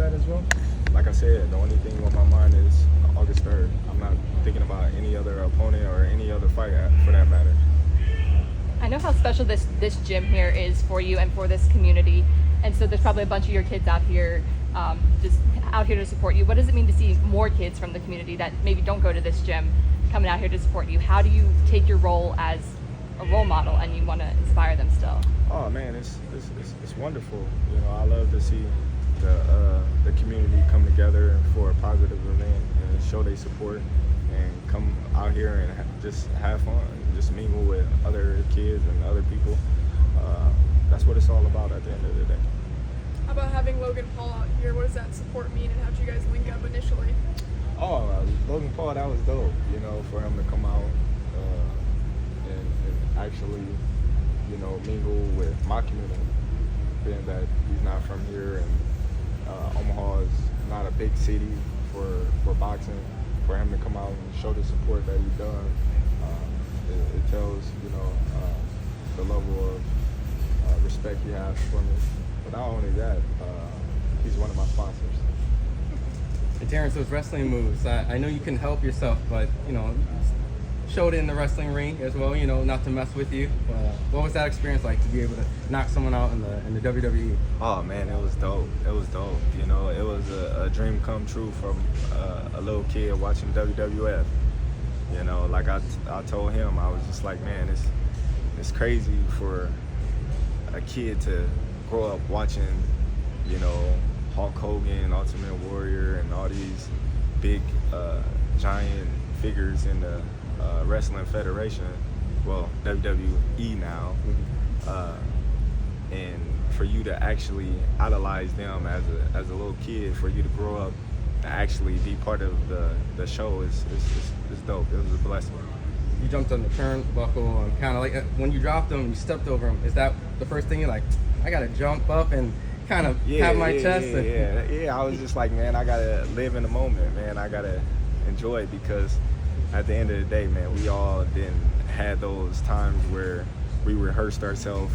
that as well? Like I said, the only thing on my mind is August 3rd. I'm not thinking about any other opponent or any other fight for that matter. I know how special this gym here is for you and for this community, and so there's probably a bunch of your kids out here just out here to support you. What does it mean to see more kids from the community that maybe don't go to this gym coming out here to support you? How do you take your role as a role model and you want to inspire them still? Oh man, it's wonderful. You know, I love to see the community come together for a positive event and show their support and come out here and just have fun, just mingle with other kids and other people. That's what it's all about at the end of the day. How about having Logan Paul out here? What does that support mean, and how did you guys link up initially? Logan Paul, that was dope, you know, for him to come out and actually, you know, mingle with my community, being that he's not from here and Omaha is not a big city for boxing. For him to come out and show the support that he's done, it tells, you know, the level of respect he has for me. But not only that, he's one of my sponsors. And Terence, those wrestling moves, I know you can help yourself, but, you know, showed it in the wrestling ring as well, you know, not to mess with you. What was that experience like to be able to knock someone out in the WWE? Oh man, it was dope. It was dope. You know, it was a dream come true from a little kid watching WWF. You know, like I told him, I was just like, man, it's crazy for a kid to grow up watching, you know, Hulk Hogan, Ultimate Warrior, and all these big giant figures in the Wrestling Federation, well, WWE now, and for you to actually idolize them as a little kid, for you to grow up and actually be part of the show is dope. It was a blessing. You jumped on the turnbuckle and kind of like when you dropped him, you stepped over him. Is that the first thing you're like, I gotta jump up and kind of have my chest? Yeah. I was just like, man, I gotta live in the moment, man. I gotta enjoy it, because at the end of the day, man, we all then had those times where we rehearsed ourselves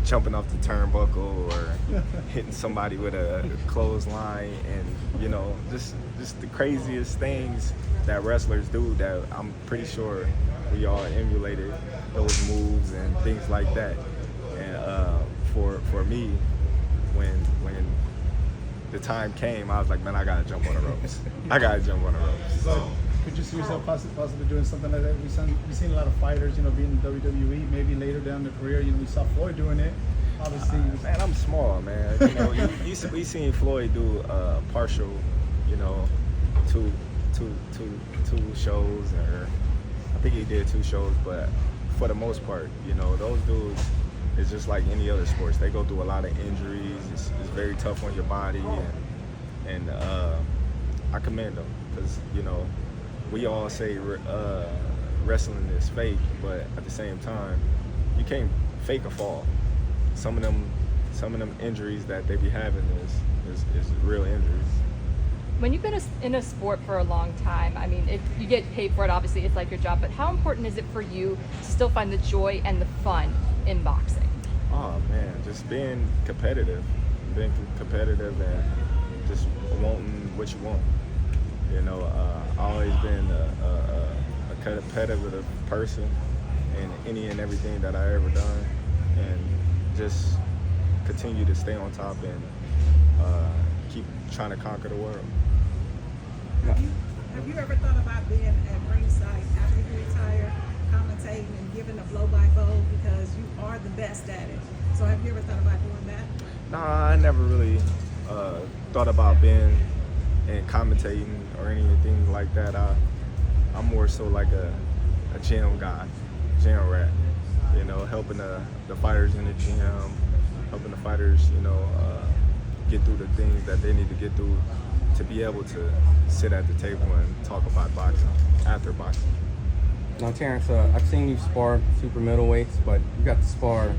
jumping off the turnbuckle or hitting somebody with a clothesline, and you know, just the craziest things that wrestlers do that I'm pretty sure we all emulated those moves and things like that. And for me, when the time came, I was like, man, I gotta jump on the ropes. I gotta jump on the ropes. So, could you see yourself possibly doing something like that? We've seen a lot of fighters, you know, being in WWE. Maybe later down the career, you know, we saw Floyd doing it. Obviously, man, I'm small, man. You know, we seen Floyd do partial, you know, two shows, or I think he did 2 shows, but for the most part, you know, those dudes, it's just like any other sports. They go through a lot of injuries. It's very tough on your body, and I commend them, because, you know, we all say wrestling is fake, but at the same time, you can't fake a fall. Some of them injuries that they be having is real injuries. When you've been in a sport for a long time, I mean, you get paid for it, obviously, it's like your job, but how important is it for you to still find the joy and the fun in boxing? Oh man, just being competitive and just wanting what you want. You know, I've always been a competitive person in any and everything that I ever done, and just continue to stay on top and keep trying to conquer the world. Have you ever thought about being at ringside after you retire, commentating and giving a blow-by-blow, because you are the best at it? So have you ever thought about doing that? Nah, I never really thought about being and commentating or anything like that. I'm more so like a gym guy, gym rat. You know, helping the fighters in the gym, helping the fighters, you know, get through the things that they need to get through to be able to sit at the table and talk about boxing after boxing. Now, Terence, I've seen you spar super middleweights, but you got to spar